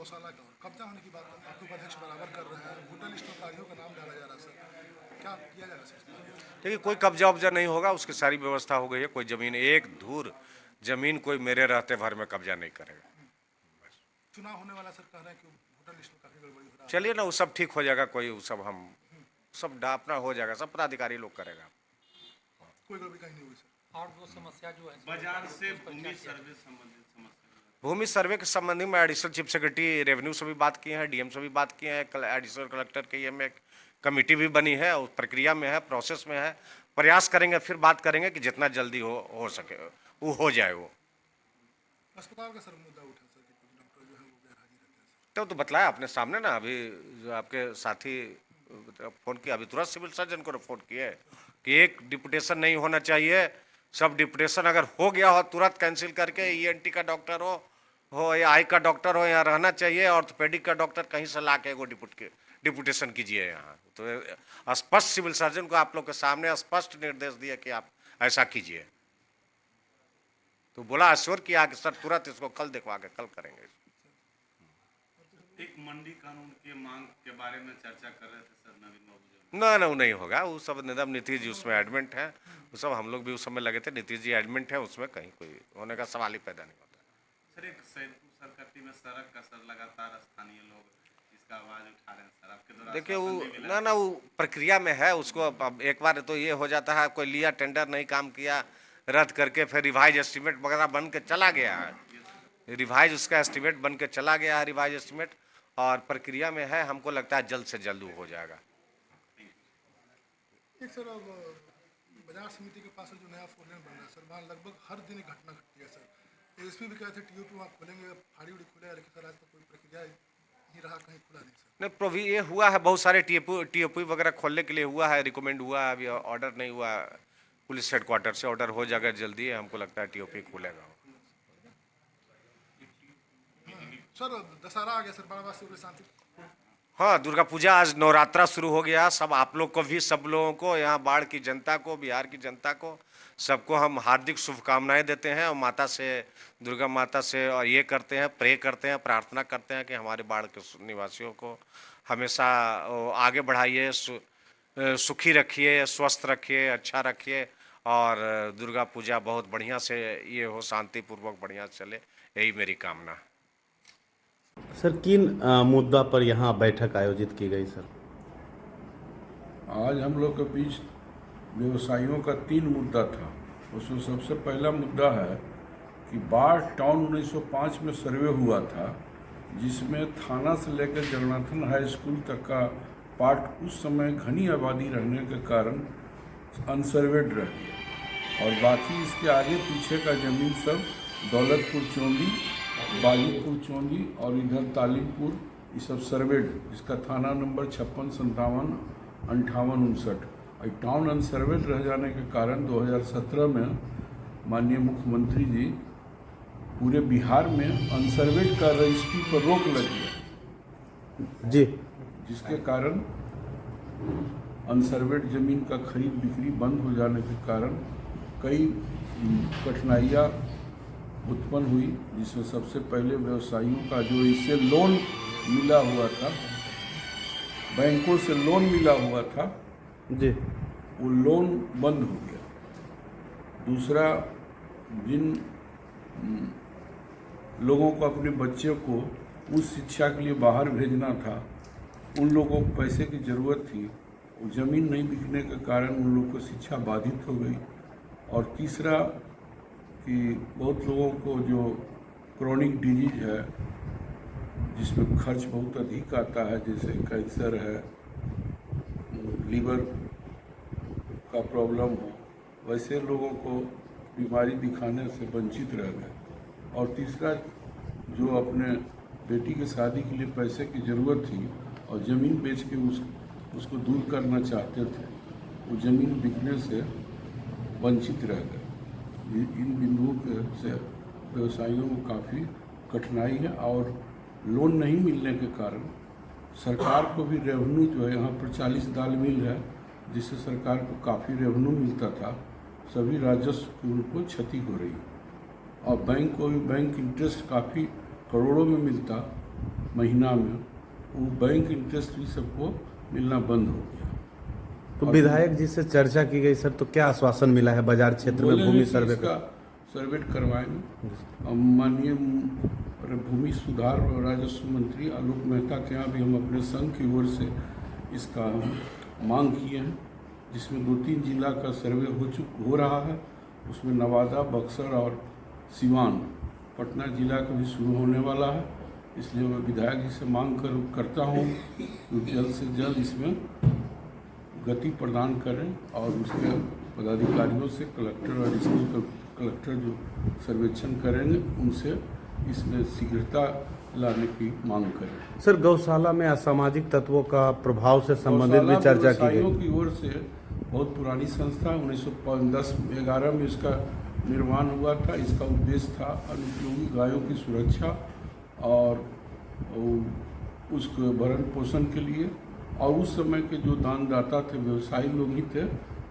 गौशाला का कब्जा होने की बात आपके उपाध्यक्ष बराबर कर रहे हैं, वोटर लिस्ट में अपराधियों का नाम डाला जा रहा है सर, क्या किया जा रहा है सर? देखिए, कोई कब्जा वब्जा नहीं होगा, उसकी सारी व्यवस्था हो गई है। कोई जमीन, एक धूर जमीन कोई मेरे रहते भर में कब्जा नहीं करेगा। चुनाव होने वाला सर, कह रहे हैं कि वोटर लिस्ट में काफी गड़बड़ी हो रहा है। चलिए ना, वो सब ठीक हो जाएगा। कोई वो सब हम सब अपना हो जाएगा, सब पदाधिकारी लोग करेगा। कोई गड़बड़ी कहीं नहीं हुई सर। और दो समस्या जो है बाजार से भूमि सर्वे संबंधित समस्या। भूमि सर्वे के संबंधी में एडिशनल चीफ सेक्रेटरी रेवेन्यू से भी बात किए हैं, डीएम से भी बात किए हैं, एडिशनल कलेक्टर के ये में कमेटी भी बनी है, उस प्रक्रिया में है, प्रोसेस में है। प्रयास करेंगे, फिर बात करेंगे कि जितना जल्दी हो सके वो हो जाए। वो अस्पताल का सर मुद्दा उठा सर कि कुछ डॉक्टर जो है वो गैर हाजिर रहते हैं सर। तो बतलाया आपने सामने ना, अभी जो आपके साथी फोन किया, अभी तुरंत सिविल सर्जन को फोन किया है कि एक डिपुटेशन नहीं होना चाहिए। सब डिपुटेशन अगर हो गया हो तुरंत कैंसिल करके ईएनटी का डॉक्टर हो या आई का डॉक्टर हो यहाँ रहना चाहिए। ऑर्थोपेडिक का डॉक्टर कहीं से ला के एगो डिपुटेशन कीजिए यहाँ। तो स्पष्ट सिविल सर्जन को आप लोग के सामने स्पष्ट निर्देश दिए कि आप ऐसा कीजिए। तो बोला, अश्योर किया कि सर तुरंत इसको कल दिखवा के कल करेंगे। एक मंडी कानून की मांग के बारे में चर्चा कर रहे थे सर नवीन बाबू। ना वो नहीं होगा। वो सब निदम नीतीश जी उसमें एडमिट है, वो सब हम लोग भी उस समय लगे थे। नीतीश जी एडमिट है, उसमें कहीं कोई होने का सवाल ही पैदा नहीं होता। सर एक सैदपुर सरकट्टी में सड़क का सर लगातार स्थानीय लोग इसका आवाज उठा रहे हैं सर, आपके द्वारा देखिए वो वो प्रक्रिया में है। उसको अब एक बार तो ये हो जाता है, कोई लिया टेंडर नहीं काम किया, रद्द करके फिर रिवाइज एस्टीमेट वगैरह बन के चला गया है। रिवाइज उसका एस्टीमेट बन के चला गया है, रिवाइज एस्टीमेट, और प्रक्रिया में है। हमको लगता है जल्द से जल्द हो जाएगा। एक सर बाजार समिति के पास जो नया 4 लेन बन रहा है सर, वहाँ लगभग हर दिन एक घटना घटती है सर। एसपी भी कहे थे टीओपी वहाँ खोलेंगे, फाड़ी उड़ी खुलेगा, लेकिन सर आज तक कोई प्रक्रिया नहीं रहा, कहीं खुला नहीं सर। नहीं प्रॉब्लम ये हुआ है, बहुत सारे टीओपी वगैरह खोलने के लिए हुआ है, रिकमेंड हुआ है, अभी ऑर्डर नहीं हुआ। पुलिस हेडक्वार्टर से ऑर्डर हो जाएगा जल्दी। हमको लगता है टीओपी खुलेगा। सर दशहरा आ गया सर, बाराबास से शांति। हाँ, दुर्गा पूजा, आज नवरात्रा शुरू हो गया। सब आप लोग को भी, सब लोगों को, यहाँ बाढ़ की जनता को, बिहार की जनता को, सबको हम हार्दिक शुभकामनाएं देते हैं। और माता से, दुर्गा माता से और ये करते हैं, प्रे करते हैं, प्रार्थना करते हैं कि हमारे बाढ़ के निवासियों को हमेशा आगे बढ़ाइए, सुखी रखिए, स्वस्थ रखिए, अच्छा रखिए। और दुर्गा पूजा बहुत बढ़िया से ये हो, शांतिपूर्वक बढ़िया चले, यही मेरी कामना है। सर किन मुद्दा पर यहाँ बैठक आयोजित की गई सर? आज हम लोग के बीच व्यवसायियों का 3 मुद्दा था। उसमें सबसे पहला मुद्दा है कि बाढ़ टाउन 1905 में सर्वे हुआ था, जिसमें थाना से लेकर जगन्नाथन हाई स्कूल तक का पार्ट उस समय घनी आबादी रहने के कारण अनसर्वेड रह गया, और बाकी इसके आगे पीछे का ज़मीन सब दौलतपुर चौंदी, बाजीपुर चौंदी और इधर तालीमपुर, ये सब सर्वेड, जिसका थाना नंबर 56, 57, 58, 59। टाउन अनसर्वेड रह जाने के कारण 2017 में माननीय मुख्यमंत्री जी पूरे बिहार में अनसर्वेड का रजिस्ट्री पर रोक लग गया जी, जिसके कारण अनसर्वेड ज़मीन का खरीद बिक्री बंद हो जाने के कारण कई कठिनाइयाँ उत्पन्न हुई, जिसमें सबसे पहले व्यवसायियों का जो इससे लोन मिला हुआ था, बैंकों से लोन मिला हुआ था जी, वो लोन बंद हो गया। दूसरा, जिन लोगों को अपने बच्चे को उस शिक्षा के लिए बाहर भेजना था, उन लोगों को पैसे की ज़रूरत थी, वो ज़मीन नहीं बिकने के कारण उन लोगों को शिक्षा बाधित हो गई। और तीसरा कि बहुत लोगों को जो क्रोनिक डिजीज है, जिसमें खर्च बहुत अधिक आता है, जैसे कैंसर है, लीवर का प्रॉब्लम हो, वैसे लोगों को बीमारी दिखाने से वंचित रह गए। और तीसरा, जो अपने बेटी की शादी के लिए पैसे की ज़रूरत थी और ज़मीन बेच के उसको दूर करना चाहते थे, वो ज़मीन बिकने से वंचित रह गए। इन बिंदुओं से व्यवसायियों को काफ़ी कठिनाई है, और लोन नहीं मिलने के कारण सरकार को भी रेवेन्यू जो है, यहाँ पर 40 दाल मिल है, जिससे सरकार को काफ़ी रेवेन्यू मिलता था, सभी राजस्व की उनको क्षति हो रही। और बैंक को भी बैंक इंटरेस्ट काफ़ी करोड़ों में मिलता, महीना में वो बैंक इंटरेस्ट भी सबको मिलना बंद हो गया। तो विधायक जी से चर्चा की गई सर, तो क्या आश्वासन मिला है बाजार क्षेत्र में बोले भूमि हैं कि सर्वे इसका का? सर्वे करवाएंगे। और माननीय भूमि सुधार और राजस्व मंत्री आलोक मेहता के यहाँ भी हम अपने संघ की ओर से इसका मांग किए हैं, जिसमें 2-3 जिला का सर्वे हो रहा है। उसमें नवादा, बक्सर और सिवान, पटना जिला का भी शुरू होने वाला है। इसलिए मैं विधायक जी से मांग करता हूँ कि जल्द से जल्द इसमें गति प्रदान करें और उसके पदाधिकारियों से कलेक्टर और डिस्ट्रिक्ट कलेक्टर जो सर्वेक्षण करेंगे उनसे इसमें शीघ्रता लाने की मांग करें। सर गौशाला में असामाजिक तत्वों का प्रभाव से संबंधित भी चर्चा की व्यवसायियों गई। की ओर से बहुत पुरानी संस्था 1910-11 में इसका निर्माण हुआ था। इसका उद्देश्य था अनुपयोगी गायों की सुरक्षा और उसके भरण पोषण के लिए। और उस समय के जो दानदाता थे व्यवसायी लोग ही थे,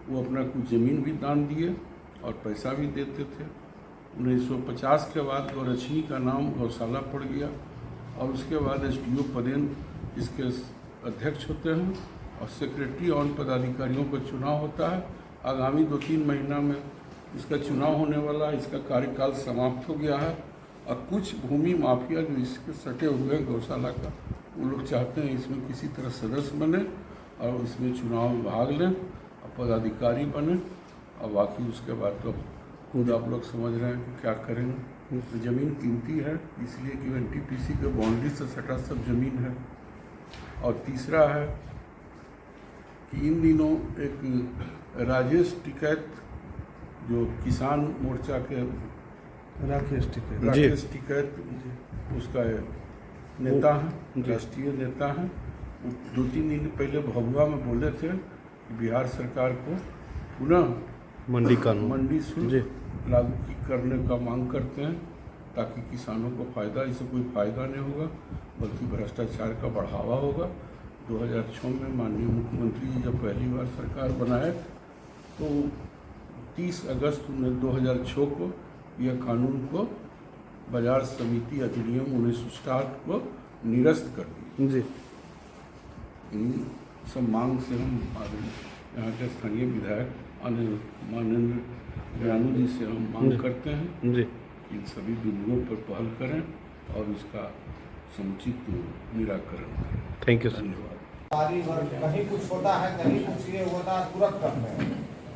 वो अपना कुछ ज़मीन भी दान दिए और पैसा भी देते थे। 1950 के बाद गौरक्षणी का नाम गौशाला पड़ गया और उसके बाद SDO पदेन इसके अध्यक्ष होते हैं और सेक्रेटरी और पदाधिकारियों का चुनाव होता है। आगामी 2-3 महीना में इसका चुनाव होने वाला है। इसका कार्यकाल समाप्त हो गया है और कुछ भूमि माफिया जो इसके सटे हुए हैं गौशाला का, वो लोग चाहते हैं इसमें किसी तरह सदस्य बने और इसमें चुनाव में भाग लें और पदाधिकारी बने और बाकी उसके बाद तो खुद आप लोग समझ रहे हैं कि क्या करेंगे। ज़मीन कीमती है इसलिए कि NTPC के बाउंड्री से सटा सब ज़मीन है। और तीसरा है कि इन दिनों एक राजेश टिकैत जो किसान मोर्चा के राकेश टिकैत उसका नेता है, राष्ट्रीय नेता हैं। 2-3 दिन पहले भभुआ में बोले थे कि बिहार सरकार को पुनः मंडी शुल्क लागू करने का मांग करते हैं ताकि किसानों को फ़ायदा, इससे कोई फ़ायदा नहीं होगा बल्कि भ्रष्टाचार का बढ़ावा होगा। 2006 में माननीय मुख्यमंत्री जी जब पहली बार सरकार बनाए तो 30 अगस्त 2006 को यह कानून को बाजार समिति अधिनियम 1960 को निरस्त कर दिया जी। इन सब मांग से हम यहाँ के स्थानीय विधायक माननीय ज्ञानू जी से हम मांग करते हैं जी कि इन सभी बिंदुओं पर पहल करें और इसका समुचित निराकरण करें। Thank you sir. धन्यवाद। कहीं कुछ होता है, कहीं कुछ ये होता है, तुरंत करते हैं।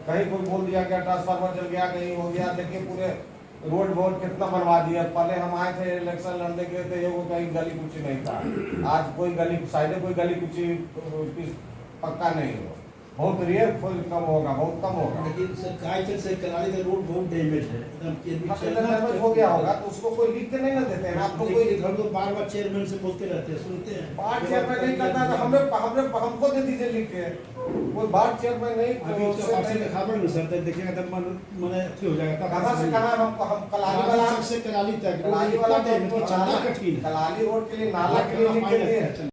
कहीं कोई बोल दिया क्या ट्रांसफार्मर जल गया, कहीं हो गया। देखिए पूरे रोड वोड कितना बनवा दिया। पहले हम आए थे इलेक्शन लड़ने के थे, वो कहीं गली कुछ नहीं था। आज कोई गली साइड कोई गली कुछ पक्का नहीं हो, बहुत रेयर कोई कम होगा, बहुत कम होगा। लेकिन सर से कराली का रोड बहुत डैमेज है, एकदम डैमेज हो गया होगा तो उसको कोई लिख के नहीं ना देते हैं आपको। कोई हम लोग बार-बार चेयरमैन से बोलते रहते हैं, सुनते हैं। बार चेयरमैन नहीं करता तो हमको दे दीजिए लिख के। कोई बार चेयरमैन नहीं अभी उसका पार्सल का खबर नहीं सर, देखिएगा तब मन अच्छी हो जाएगा। कहाँ से कहाँ हम कलाली वाला से कराली तक कलाली वाला चलना कठिन है। कलाली रोड के लिए नाला के लिए लिख के दिए।